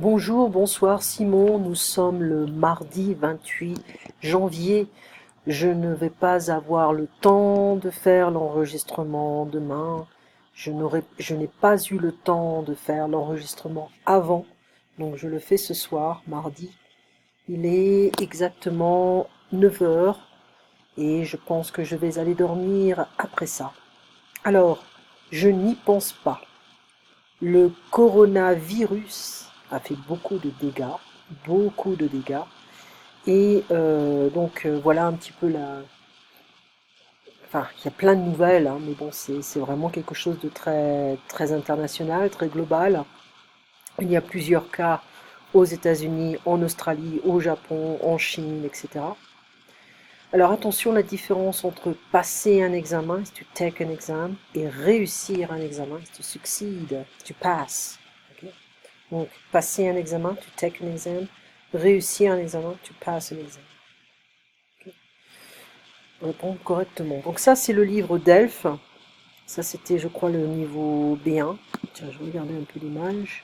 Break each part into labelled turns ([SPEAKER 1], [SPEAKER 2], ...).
[SPEAKER 1] Bonjour, bonsoir Simon, nous sommes le mardi 28 janvier. Je ne vais pas avoir le temps de faire l'enregistrement demain. Je n'ai pas eu le temps de faire l'enregistrement avant, donc je le fais ce soir, mardi. Il est exactement 9 heures et je pense que je vais aller dormir après ça. Alors, je n'y pense pas. Le coronavirus a fait beaucoup de dégâts, et voilà un petit peu Enfin, il y a plein de nouvelles, hein, mais bon, c'est vraiment quelque chose de très, très international, très global. Il y a plusieurs cas aux États-Unis, en Australie, au Japon, en Chine, etc. Alors attention, la différence entre passer un examen, is to take an exam, et réussir un examen, is to succeed, to pass. Ok. Donc, passer un examen, to take an exam. Réussir un examen, to pass an exam. Okay. Répondre correctement. Donc ça, c'est le livre d'Elf. Ça, c'était, je crois, le niveau B1. Tiens, je vais regarder un peu l'image.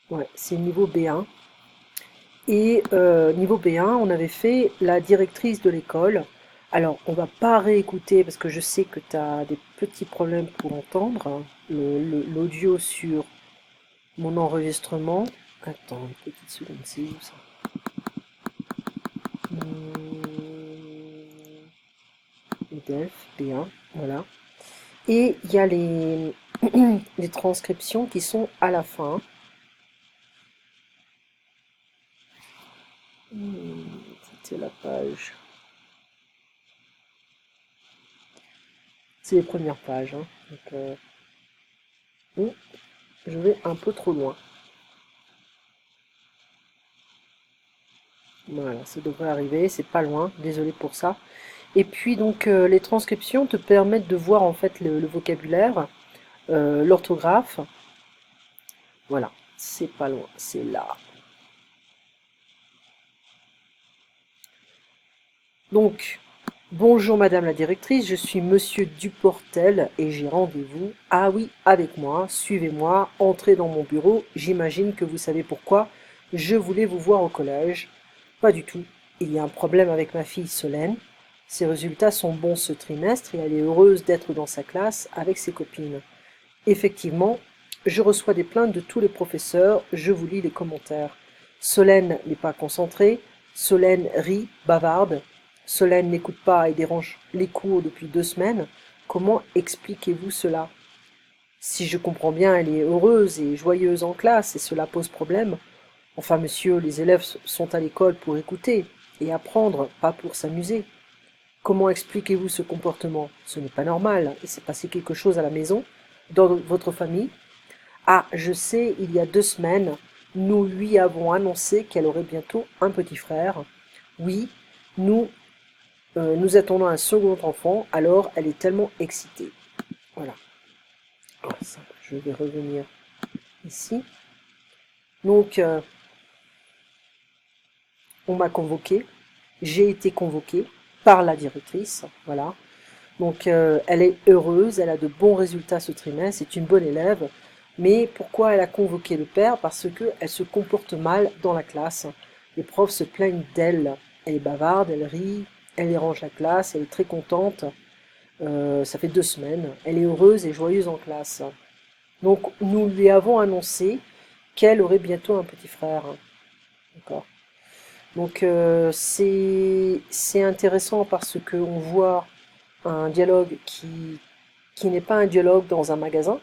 [SPEAKER 1] Ouais, c'est le niveau B1. Et niveau B1, on avait fait la directrice de l'école. Alors, on va pas réécouter parce que je sais que tu as des petits problèmes pour entendre hein, l'audio sur mon enregistrement. Attends, une petite seconde, c'est où ça? PDF, B1, voilà. Et il y a les transcriptions qui sont à la fin. C'était la page. C'est les premières pages. Hein. Donc, je vais un peu trop loin. Voilà, ça devrait arriver, c'est pas loin, désolé pour ça. Et puis donc les transcriptions te permettent de voir en fait le vocabulaire, l'orthographe. Voilà, c'est pas loin, c'est là. Donc, bonjour Madame la directrice, je suis Monsieur Duportel et j'ai rendez-vous. Ah oui, avec moi, suivez-moi, entrez dans mon bureau, j'imagine que vous savez pourquoi. Je voulais vous voir au collège. Pas du tout. Il y a un problème avec ma fille Solène. Ses résultats sont bons ce trimestre et elle est heureuse d'être dans sa classe avec ses copines. Effectivement, je reçois des plaintes de tous les professeurs, je vous lis les commentaires. Solène n'est pas concentrée, Solène rit, bavarde, Solène n'écoute pas et dérange les cours depuis 2 semaines. Comment expliquez-vous cela? Si je comprends bien, elle est heureuse et joyeuse en classe et cela pose problème. Enfin, monsieur, les élèves sont à l'école pour écouter et apprendre, pas pour s'amuser. Comment expliquez-vous ce comportement? Ce n'est pas normal. Il s'est passé quelque chose à la maison, dans votre famille? Ah, je sais, il y a 2 semaines, nous lui avons annoncé qu'elle aurait bientôt un petit frère. Oui, nous, nous attendons un second enfant, alors elle est tellement excitée. Voilà. Alors ça, je vais revenir ici. Donc, on m'a convoqué. J'ai été convoquée par la directrice. Voilà. Donc, elle est heureuse, elle a de bons résultats ce trimestre, c'est une bonne élève. Mais pourquoi elle a convoqué le père? Parce qu'elle se comporte mal dans la classe. Les profs se plaignent d'elle. Elle est bavarde, elle rit, elle dérange la classe, elle est très contente. Ça fait 2 semaines. Elle est heureuse et joyeuse en classe. Donc, nous lui avons annoncé qu'elle aurait bientôt un petit frère. D'accord. Donc, c'est intéressant parce qu'on voit un dialogue qui n'est pas un dialogue dans un magasin,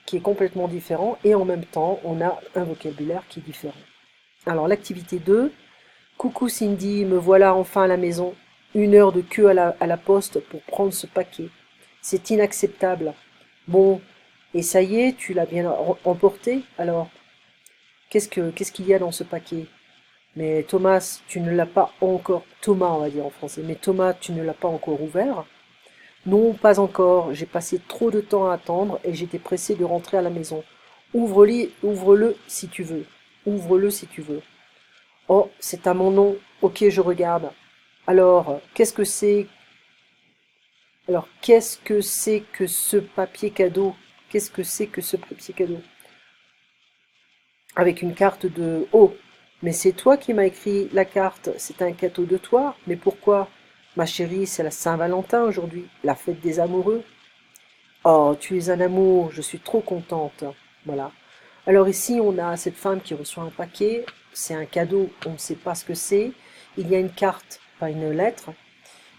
[SPEAKER 1] qui est complètement différent, et en même temps, on a un vocabulaire qui est différent. Alors, l'activité 2, coucou Cindy, me voilà enfin à la maison. 1 heure de queue à la poste pour prendre ce paquet. C'est inacceptable. Bon, et ça y est, tu l'as bien emporté, alors qu'est-ce qu'il y a dans ce paquet? Mais Thomas, tu ne l'as pas encore... Thomas, on va dire en français. Mais Thomas, tu ne l'as pas encore ouvert? Non, pas encore. J'ai passé trop de temps à attendre et j'étais pressé de rentrer à la maison. Ouvre-le si tu veux. Ouvre-le si tu veux. Oh, c'est à mon nom. Ok, je regarde. Alors, qu'est-ce que c'est? Alors, qu'est-ce que c'est que ce papier cadeau? Qu'est-ce que c'est que ce papier cadeau? avec une carte de «Oh, mais c'est toi qui m'as écrit la carte, c'est un cadeau de toi, mais pourquoi? Ma chérie, c'est la Saint-Valentin aujourd'hui, la fête des amoureux. Oh, tu es un amour, je suis trop contente.» Voilà. Alors ici, on a cette femme qui reçoit un paquet, c'est un cadeau, on ne sait pas ce que c'est. Il y a une carte, pas une lettre,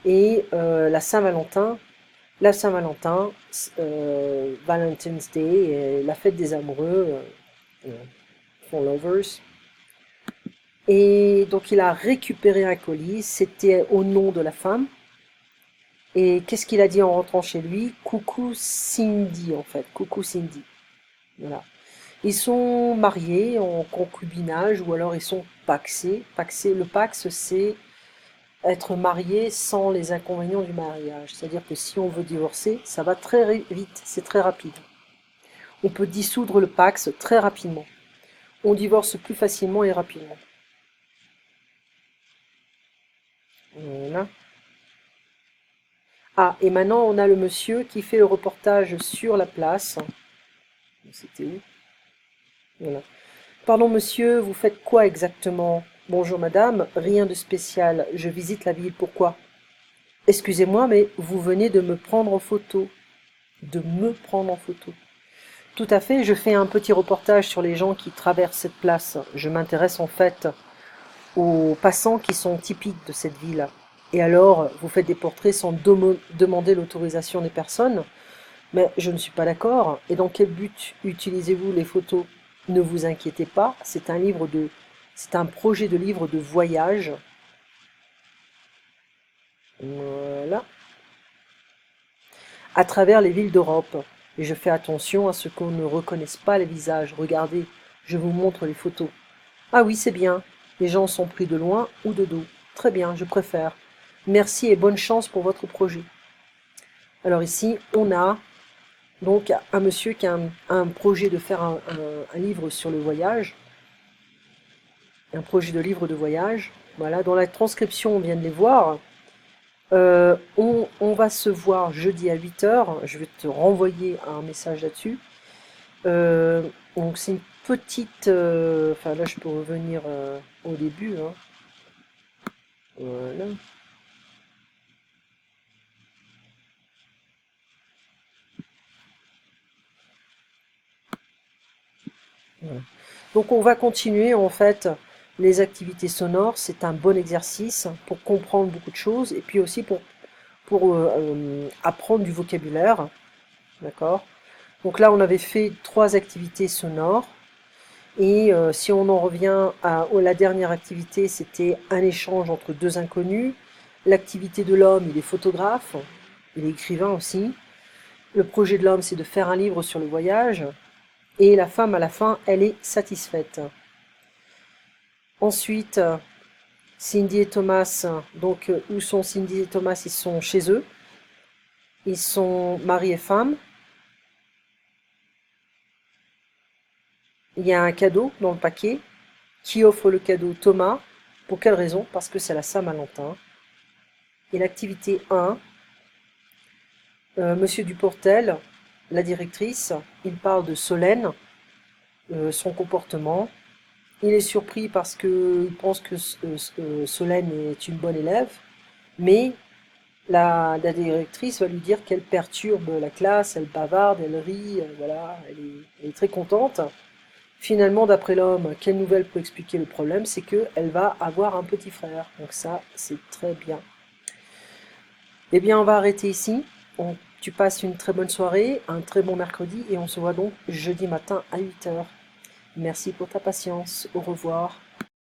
[SPEAKER 1] et la Saint-Valentin, Valentine's Day, la fête des amoureux, for lovers. Et donc il a récupéré un colis, c'était au nom de la femme. Et qu'est-ce qu'il a dit en rentrant chez lui? Coucou Cindy en fait, coucou Cindy. Voilà. Ils sont mariés en concubinage ou alors ils sont paxés. Le pax, c'est être marié sans les inconvénients du mariage. C'est-à-dire que si on veut divorcer, ça va très vite, c'est très rapide. On peut dissoudre le pax très rapidement. On divorce plus facilement et rapidement. Voilà. Ah, et maintenant on a le monsieur qui fait le reportage sur la place. C'était où? Voilà. Pardon monsieur, vous faites quoi exactement? Bonjour madame, rien de spécial, je visite la ville, pourquoi? Excusez-moi, mais vous venez de me prendre en photo. De me prendre en photo. Tout à fait, je fais un petit reportage sur les gens qui traversent cette place. Je m'intéresse en fait aux passants qui sont typiques de cette ville. Et alors, vous faites des portraits sans demander l'autorisation des personnes? Mais je ne suis pas d'accord. Et dans quel but utilisez-vous les photos? Ne vous inquiétez pas, c'est un projet de livre de voyage. Voilà. À travers les villes d'Europe. Et je fais attention à ce qu'on ne reconnaisse pas les visages. Regardez, je vous montre les photos. Ah oui, c'est bien. Les gens sont pris de loin ou de dos. Très bien, je préfère. Merci et bonne chance pour votre projet. Alors ici, on a donc un monsieur qui a un projet de faire un livre sur le voyage. Un projet de livre de voyage. Voilà, dans la transcription, on vient de les voir. On va se voir jeudi à 8 heures. Je vais te renvoyer un message là-dessus. Donc c'est une petite... Enfin là, je peux revenir au début. Hein. Voilà. Voilà. Donc on va continuer en fait les activités sonores. C'est un bon exercice pour comprendre beaucoup de choses et puis aussi pour apprendre du vocabulaire. D'accord? Donc là, on avait fait 3 activités sonores. Et si on en revient à la dernière activité, c'était un échange entre 2 inconnus. L'activité de l'homme, il est photographe, il est écrivain aussi. Le projet de l'homme, c'est de faire un livre sur le voyage. Et la femme, à la fin, elle est satisfaite. Ensuite, Cindy et Thomas, donc où sont Cindy et Thomas? Ils sont chez eux. Ils sont mari et femme. Il y a un cadeau dans le paquet. Qui offre le cadeau? Thomas. Pour quelle raison? Parce que c'est la Saint-Valentin. Et l'activité 1, Monsieur Duportel, la directrice, il parle de Solène, son comportement. Il est surpris parce qu'il pense que Solène est une bonne élève, mais la directrice va lui dire qu'elle perturbe la classe, elle bavarde, elle rit, voilà, elle est très contente. Finalement, d'après l'homme, quelle nouvelle peut expliquer le problème? C'est qu'elle va avoir un petit frère. Donc ça, c'est très bien. Eh bien, on va arrêter ici. Tu passes une très bonne soirée, un très bon mercredi, et on se voit donc jeudi matin à 8 heures. Merci pour ta patience. Au revoir.